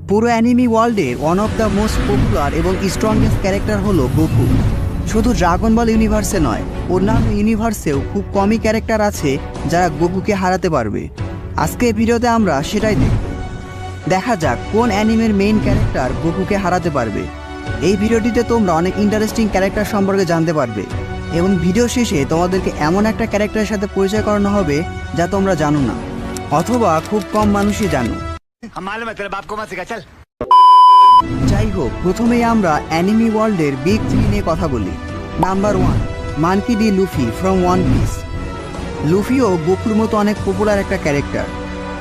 পুরো অ্যানিমি ওয়ার্ল্ডের one of the most popular এবং স্ট্রংগেস্ট ক্যারেক্টার হলো গোকু। শুধু ড্রাগন বল ইউনিভার্সে নয়, অন্যান্য ইউনিভার্সেও খুব কমই ক্যারেক্টার আছে যারা গোকুকে হারাতে পারবে। আজকে এই ভিডিওতে আমরা সেটাই দেখব। দেখা যাক কোন অ্যানিমের মেইন ক্যারেক্টার গোকুকে হারাতে পারবে। এই ভিডিওটিতে তোমরা অনেক ইন্টারেস্টিং ক্যারেক্টার সম্পর্কে জানতে পারবে এবং ভিডিও শেষে তোমাদেরকে এমন একটা ক্যারেক্টারের সাথে পরিচয় করানো হবে যা তোমরা জানো না, অথবা খুব কম মানুষই জানো। যাই হোক, প্রথমেই আমরা অ্যানিমি ওয়ার্ল্ডের বিগ 3 নিয়ে কথা বলি। Number 1, monkey D Luffy from one piece. লুফিও গোকুর মতো অনেক পপুলার একটা ক্যারেক্টার।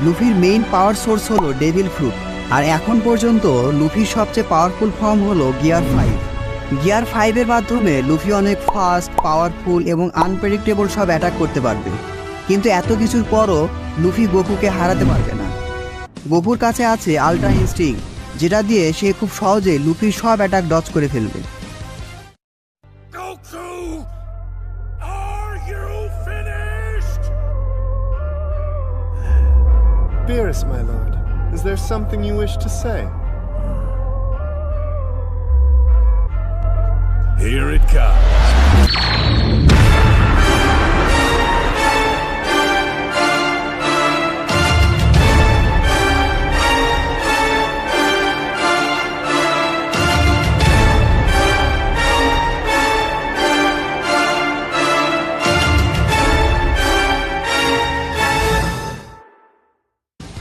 লুফির মেইন পাওয়ার সোর্স হলো ডেভিল ফ্রুট, আর এখন পর্যন্ত লুফির সবচেয়ে পাওয়ারফুল ফর্ম হলো গিয়ার 5। গিয়ার 5-এর মাধ্যমে লুফি অনেক ফাস্ট, পাওয়ারফুল এবং আনপ্রেডিক্টেবল সব অ্যাটাক করতে পারবে। কিন্তু এত কিছুর পরও লুফি গোকুকে হারাতে পারবে না। গোকুর কাছে আছে আল্ট্রা ইনস্টিংক্ট, যেটা দিয়ে সে খুব সহজে লুফির সব অ্যাটাক ডজ করে ফেলবে। Goku, are you finished? Beerus, my lord, is there something you wish to say? Here it comes.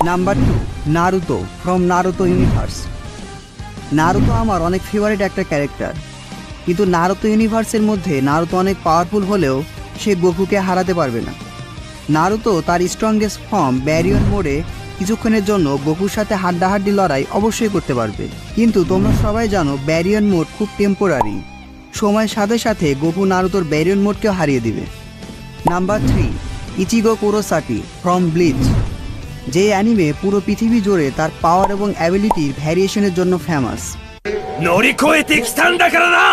Number 2, Naruto from Naruto universe. Naruto আমার অনেক ফেভারিট একটা ক্যারেক্টার, কিন্তু নারুতো ইউনিভার্সের মধ্যে নারুতো অনেক পাওয়ারফুল হলেও সে গোকুকে হারাতে পারবে না। নারুতো তার স্ট্রংগেস্ট ফর্ম ব্যারিয়ন মোডে কিছুক্ষণের জন্য গোকুর সাথে হাড্ডাহাড্ডি লড়াই অবশ্যই করতে পারবে, কিন্তু তোমরা সবাই জানো ব্যারিয়ন মোড খুব টেম্পোরারি। সময়ের সাথে সাথে গোকু নারুতোর ব্যারিয়ন মোডকেও হারিয়ে দিবে। Number 3, Ichigo Kurosaki from Bleach. যে অ্যানিমে পুরো পৃথিবী জুড়ে তার পাওয়ার এবং অ্যাবিলিটির ভ্যারিয়েশনের জন্য ফেমাস। 乗り越えてきたんだからな!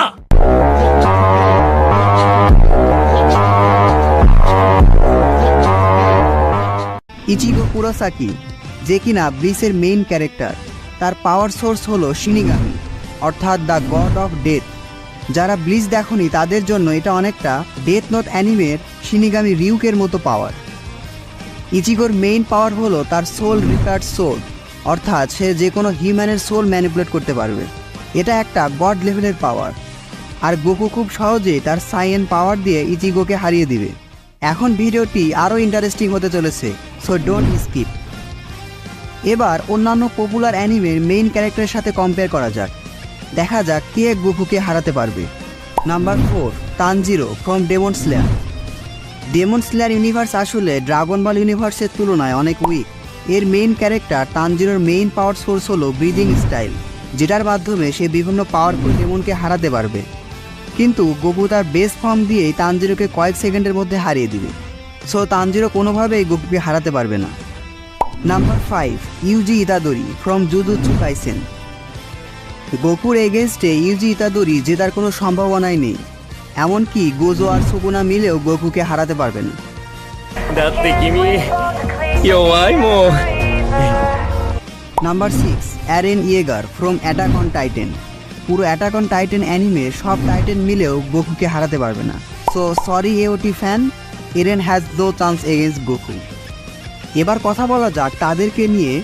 ইচিগো কুরোসাকি, যে কিনা ব্লিচের মেইন ক্যারেক্টার, তার পাওয়ার সোর্স হলো শিনিগামি, অর্থাৎ দ্য গড অফ ডেথ। যারা ব্লিচ দেখনি তাদের জন্য এটা অনেকটা ডেথ নোট অ্যানিমের শিনিগামি রিউকের মতো পাওয়ার। ইচিগোর মেইন পাওয়ার হলো তার সোল রিকার্ড সোল, অর্থাৎ সে যে কোনো হিউম্যানের সোল ম্যানিপুলেট করতে পারবে। এটা একটা গড লেভেলের পাওয়ার, আর গোকু খুব সহজেই তার সাইয়েন পাওয়ার দিয়ে ইচিগোকে হারিয়ে দিবে। এখন ভিডিওটি আরও ইন্টারেস্টিং হতে চলেছে, সো ডোন্ট স্কিপ। এবার অন্যান্য পপুলার অ্যানিমের মেইন ক্যারেক্টারের সাথে কম্পেয়ার করা যাক, দেখা যাক কে গোকুকে হারাতে পারবে। Number 4, Tanjiro from Demon Slayer. Demon Slayer universe আসলে ড্রাগন বল ইউনিভার্সের তুলনায় অনেক উইক। এর মেইন ক্যারেক্টার তানজিরোর মেইন পাওয়ার সোর্স হলো ব্রিদিং স্টাইল, যেটার মাধ্যমে সে বিভিন্ন পাওয়ারফুল ডেমনকে হারাতে পারবে। কিন্তু গোকু তার বেস ফর্ম দিয়েই তানজিরোকে কয়েক সেকেন্ডের মধ্যে হারিয়ে দিবে, সো তানজিরো কোনোভাবেই গোকুকে হারাতে পারবে না। Number 5, Yuji Itadori from Jujutsu Kaisen. গোকুর এগেনস্টে ইউজি ইতাদোরি জেতার কোনো সম্ভাবনাই নেই, এমনকি গোজো আর সুকুনা মিলেও গোকুকে হারাতে পারবে না। Number 6, Eren Yeager from Attack on Titan. পুরো অ্যাটাক অন টাইটেন অ্যানিমে সব টাইটেন মিলেও গোকুকে হারাতে পারবে না, so sorry AOT fan, Eren has no chance against Goku. এবার কথা বলা যাক তাদেরকে নিয়ে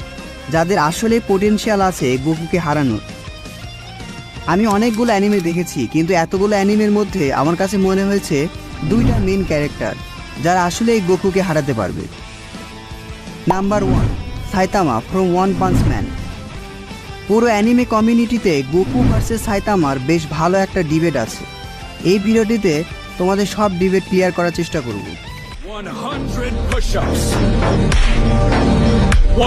যাদের আসলে পোটেনশিয়াল আছে গোকুকে হারানোর। আমি অনেকগুলো অ্যানিমে দেখেছি, কিন্তু এতগুলো অ্যানিমের মধ্যে আমার কাছে মনে হয়েছে 2টা মেইন ক্যারেক্টার যারা আসলে এই গোকুকে হারাতে পারবে। Number 1, Saitama from one punch man. পুরো অ্যানিমে কমিউনিটিতে গোকু ভার্সেস সাইতামার বেশ ভালো একটা ডিবেট আছে। এই ভিডিওটিতে তোমাদের সব ডিবেট ক্লিয়ার করার চেষ্টা করব। 100 push-ups,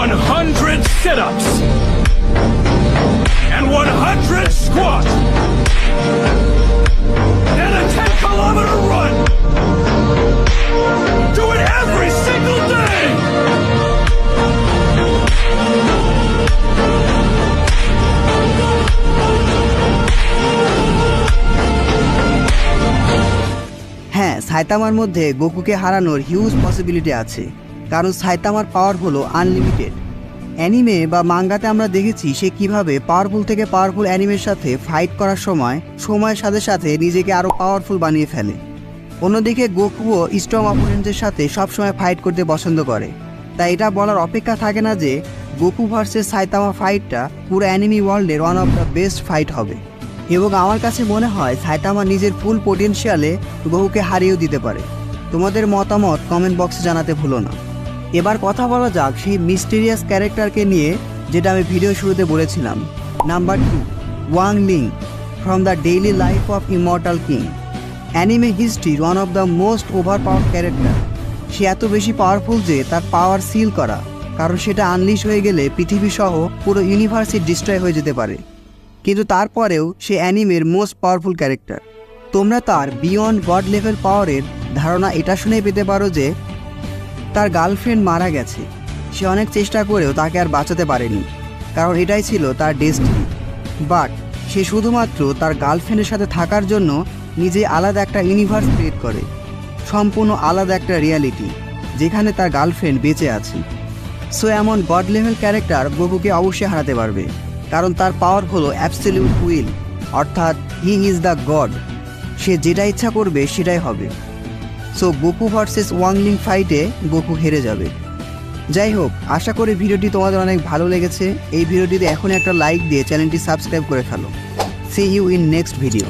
100 sit-ups, and 100 squats, and a 10-kilometer run. Do it every single day. হ্যাঁ, সাইতামার মধ্যে গোকুকে হারানোর হিউজ পসিবিলিটি আছে, কারণ সাইতামার পাওয়ার হলো আনলিমিটেড। অ্যানিমে বা মাঙ্গাতে আমরা দেখেছি সে কিভাবে পাওয়ারফুল থেকে পাওয়ারফুল অ্যানিমের সাথে ফাইট করার সময়ের সাথে সাথে নিজেকে আরও পাওয়ারফুল বানিয়ে ফেলে। অন্যদিকে গোকুও স্ট্রং অপোনেন্টদের সাথে সবসময় ফাইট করতে পছন্দ করে। তাই এটা বলার অপেক্ষা থাকে না যে গোকু ভার্সেস সাইতামা ফাইটটা পুরো অ্যানিমি ওয়ার্ল্ডের one of the best fight হবে। এবং আমার কাছে মনে হয় সাইতামা নিজের ফুল পোটেনশিয়ালে গোকুকে হারিয়েও দিতে পারে। তোমাদের মতামত কমেন্ট বক্সে জানাতে ভুলো না। এবার কথা বলা যাক সেই মিস্টেরিয়াস ক্যারেক্টারকে নিয়ে, যেটা আমি ভিডিও শুরুতে বলেছিলাম। Number 2, Wang Ling from the Daily Life of Immortal King. Anime হিস্ট্রির one of the most over power character. সে এত বেশি পাওয়ারফুল যে তার পাওয়ার সিল করা, কারণ সেটা আনলিশ হয়ে গেলে পৃথিবী সহ পুরো ইউনিভার্সই ডিস্ট্রয় হয়ে যেতে পারে। কিন্তু তারপরেও সে অ্যানিমের মোস্ট পাওয়ারফুল ক্যারেক্টার। তোমরা তার বিয়ন্ড গড লেভেল পাওয়ারের ধারণা এটা শুনে পেতে পারো যে তার গার্লফ্রেন্ড মারা গেছে। সে অনেক চেষ্টা করেও তাকে আর বাঁচাতে পারেনি, কারণ এটাই ছিল তার ডেস্টিনি। বাট সে শুধুমাত্র তার গার্লফ্রেন্ডের সাথে থাকার জন্য নিজে আলাদা একটা ইউনিভার্স ক্রিয়েট করে, সম্পূর্ণ আলাদা একটা রিয়ালিটি যেখানে তার গার্লফ্রেন্ড বেঁচে আছে। সো এমন গড লেভেল ক্যারেক্টার গোকুকে অবশ্যই হারাতে পারবে, কারণ তার পাওয়ার হলো অ্যাবসলিউট উইল, অর্থাৎ হি ইজ দ্য গড। সে যেটা ইচ্ছা করবে সেটাই হবে। So Goku versus Wang Ling ফাইটে গোকু হেরে যাবে। যাই হোক, আশা করি ভিডিওটি তোমাদের অনেক ভালো লেগেছে। এই ভিডিওটিতে এখনই একটা লাইক দিয়ে চ্যানেলটি সাবস্ক্রাইব করে ফেলো। See you in next video.